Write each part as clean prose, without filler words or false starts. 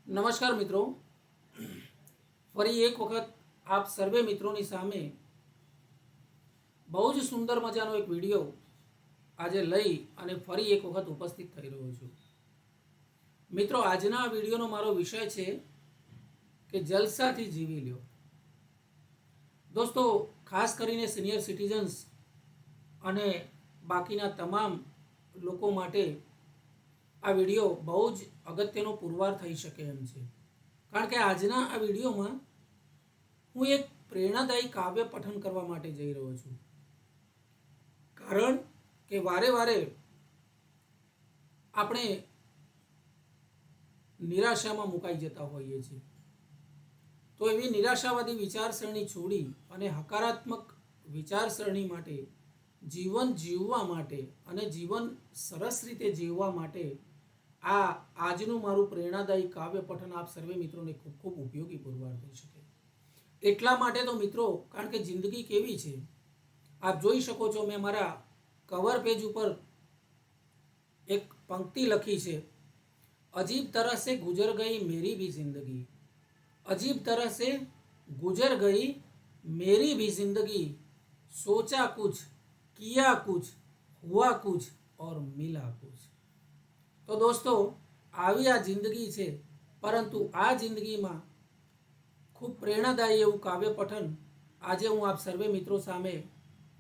નમસ્કાર મિત્રો, ફરી એક વખત આપ સર્વે મિત્રોની સામે બહુ જ સુંદર મજાનો એક વિડીયો આજે લઈ અને ફરી એક વખત ઉપસ્થિત થઈ રહ્યો છું. મિત્રો, આજના આ વિડીયોનો મારો વિષય છે કે જલસાથી જીવી લ્યો. દોસ્તો, ખાસ કરીને સિનિયર સિટીઝન્સ અને બાકીના તમામ લોકો માટે આ વિડીયો બહુ જ અગત્યનો પુરવાર થઈ શકે એમ છે. કારણ કે આજના આ વિડીયોમાં હું એક પ્રેરણાદાયી કાવ્ય પઠન કરવા માટે જઈ રહ્યો છું. કારણ કે વારે વારે આપણે નિરાશામાં મુકાઈ જતા હોઈએ છીએ. તો એવી નિરાશાવાદી વિચારસરણી છોડી અને હકારાત્મક વિચારસરણી માટે, જીવન જીવવા માટે અને જીવન સરસ રીતે જીવવા માટે આજનું મારું પ્રેરણાદાયી કાવ્ય પઠન આપ સર્વે મિત્રોને ખૂબ ખૂબ ઉપયોગી પુરવાર થઈ શકે. એટલા માટે તો મિત્રો, કારણ કે જિંદગી કેવી છે આપ જોઈ શકો છો. મેં મારા કવર પેજ ઉપર એક પંક્તિ લખી છે, અજીબ तरह से गुजर गई मेरी भी जिंदगी, अजीब तरह से गुजर गई मेरी भी जिंदगी, सोचा कुछ किया कुछ हुआ कुछ और मिला कुछ. તો દોસ્તો, આવી આ જિંદગી છે, પરંતુ આ જિંદગીમાં ખૂબ પ્રેરણાદાયી એવું કાવ્ય પઠન આજે હું આપ સર્વે મિત્રો સામે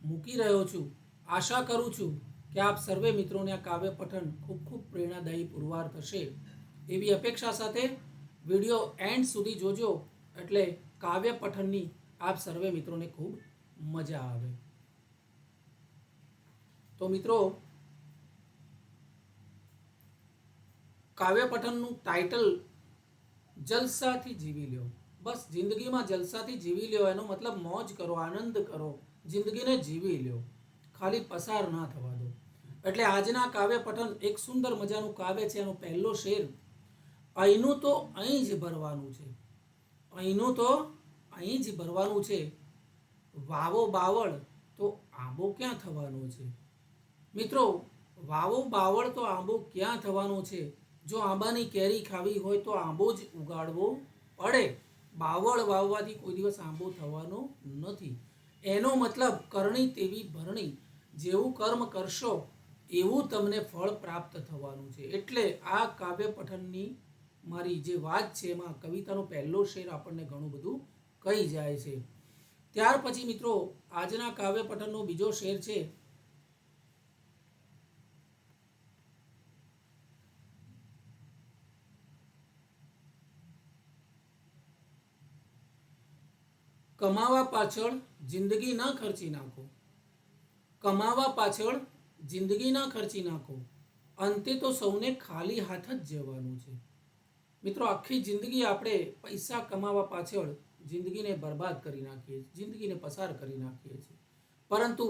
મૂકી રહ્યો છું. આશા કરું છું કે આપ સર્વે મિત્રોને આ કાવ્ય પઠન ખૂબ ખૂબ પ્રેરણાદાયી પુરવાર થશે એવી અપેક્ષા સાથે વિડીયો એન્ડ સુધી જોજો, એટલે કાવ્ય પઠનની આપ સર્વે મિત્રોને ખૂબ મજા આવે. તો મિત્રો, કાવ્ય પઠનનું ટાઇટલ જલસાથી જીવી લ્યો. બસ જિંદગીમાં જલસાથી જીવી લ્યો, એનો મતલબ મોજ કરો, આનંદ કરો, જિંદગીને જીવી લ્યો, ખાલી પસાર ના થવા દો. એટલે આજના કાવ્ય પઠન એક સુંદર મજાનું કાવ્ય છે. એનો પહેલો શેર, અહીંનું તો અહીં જ ભરવાનું છે, અહીંનું તો અહીં જ ભરવાનું છે, વાવો બાવળ તો આંબો ક્યાં થવાનો છે. મિત્રો, વાવો બાવળ તો આંબો ક્યાં થવાનો છે. જો આંબાની કેરી ખાવી હોય તો આંબો જ ઉગાડવો પડે. બાવળ વાવવાથી કોઈ દિવસ આંબો થવાનો નથી. એનો મતલબ કરણી તેવી ભરણી, જેવું કર્મ કરશો એવું તમને ફળ પ્રાપ્ત થવાનું છે. એટલે આ કાવ્ય પઠનની મારી જે વાત છે એમાં કવિતાનો પહેલો શેર આપણને ઘણું બધું કહી જાય છે. ત્યાર પછી મિત્રો, આજના કાવ્ય પઠનનો બીજો શેર છે, કમાવા પાછળ જિંદગી ના ખર્ચી નાખો, કમાવા પાછળ જિંદગી ના ખર્ચી નાખો, અંતે તો સૌને ખાલી હાથ જ જવાનું છે. મિત્રો, આખી જિંદગી આપણે પૈસા કમાવા પાછળ જિંદગીને બરબાદ કરી નાખીએ, જિંદગીને પસાર કરી નાખીએ છીએ. પરંતુ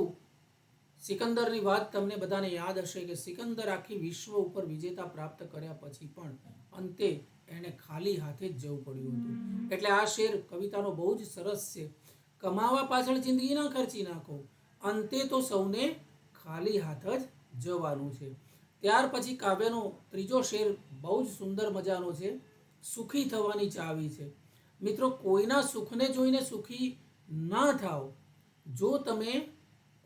સિકંદરની વાત તમને બધાને યાદ હશે કે સિકંદર આખી વિશ્વ ઉપર વિજેતા પ્રાપ્ત કર્યા પછી પણ અંતે એને ખાલી હાથે જ જવું પડ્યું હતું. એટલે આ શેર કવિતાનો બહુ જ સરસ છે. કમાવા પાછળ જિંદગી ના ખર્ચી નાખો, અંતે તો સૌને ખાલી હાથ જ જવાનું છે. ત્યાર પછી કાવ્યનો ત્રીજો શેર બહુ જ સુંદર મજાનો છે, સુખી થવાની ચાવી છે. મિત્રો, કોઈના સુખને જોઈને સુખી ના થાઓ. જો તમે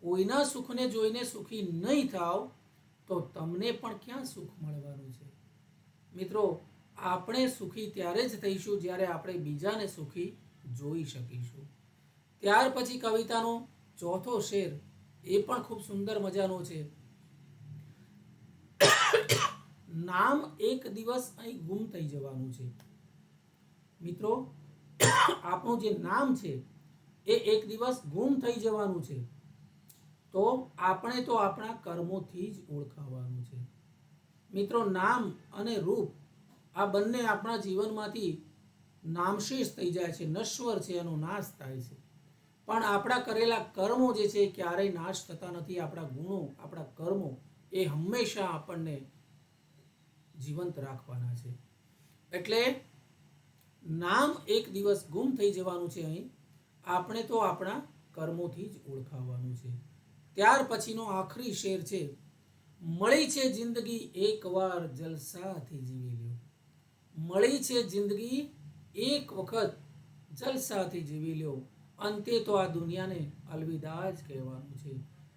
કોઈના સુખને જોઈને સુખી નહીં થાવ તો તમને પણ ક્યાં સુખ મળવાનું છે. મિત્રો, આપણે સુખી ત્યારે જ થઈશું જ્યારે આપણે બીજાને સુખી જોઈ શકીશું. ત્યાર પછી કવિતાનો ચોથો શેર એ પણ ખૂબ સુંદર મજાનો છે, નામ એક દિવસ અહીં ગુમ થઈ જવાનું છે. મિત્રો, આપણું જે નામ છે એ એક દિવસ ગુમ થઈ જવાનું છે. તો આપણે તો આપણા કર્મોથી જ ઓળખાવાનું છે. મિત્રો, નામ અને રૂપ આ બંને આપણા જીવનમાંથી નામશેષ થઈ જાય છે, નશ્વર છે, એનો નાશ થાય છે. પણ આપણા કરેલા કર્મો જે છે એ ક્યારેય નાશ થતા નથી. આપણા ગુણો, આપણા કર્મો એ હંમેશા આપણને જીવંત રાખવાના છે. એટલે નામ એક દિવસ ગુમ થઈ જવાનું છે. અહીં આપણે તો આપણા કર્મોથી જ ઓળખાવાનું છે. ત્યાર પછીનો આખરી શેર છે, મળી છે જિંદગી એકવાર જલસાથી જીવી લ્યો, મળી છે જિંદગી એક વખત જલસાથી જીવી લ્યો, અંતે તો આ દુનિયાને અલવિદા જ કહેવાનું છે.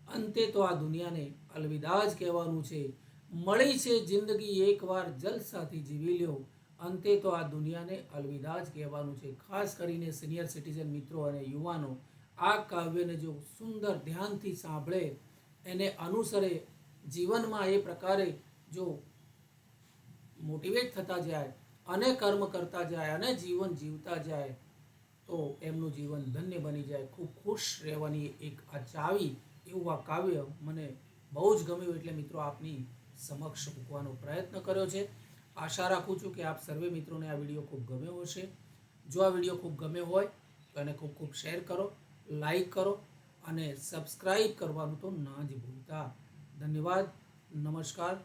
અંતે તો આ દુનિયાને અલવિદા જ કહેવાનું છે. મળી છે જિંદગી એકવાર જલસાથી જીવી લ્યો, અંતે તો આ દુનિયાને અલવિદા જ કહેવાનું છે. ખાસ કરીને સિનિયર સિટીઝન મિત્રો અને યુવાનો આ કાવ્યને જો સુંદર ધ્યાનથી સાંભળે, એને અનુસરે, જીવનમાં એ પ્રકારે જો મોટિવેટ થતા જાય અને કર્મ કરતા જાય અને જીવન જીવતા જાય તો એમનું જીવન ધન્ય બની જાય. ખૂબ ખુશ રહેવાની એક આ ચાવી એવું આ કાવ્ય મને બહુ જ ગમ્યું, એટલે મિત્રો આપની સમક્ષ મૂકવાનો પ્રયત્ન કર્યો છે. આશા રાખું છું કે આપ સર્વે મિત્રોને આ વિડીયો ખૂબ ગમ્યો હશે. જો આ વિડીયો ખૂબ ગમ્યો હોય તો એને ખૂબ ખૂબ શેર કરો, લાઈક કરો અને સબસ્ક્રાઈબ કરવાનું તો ના જ ભૂલતા. ધન્યવાદ. નમસ્કાર.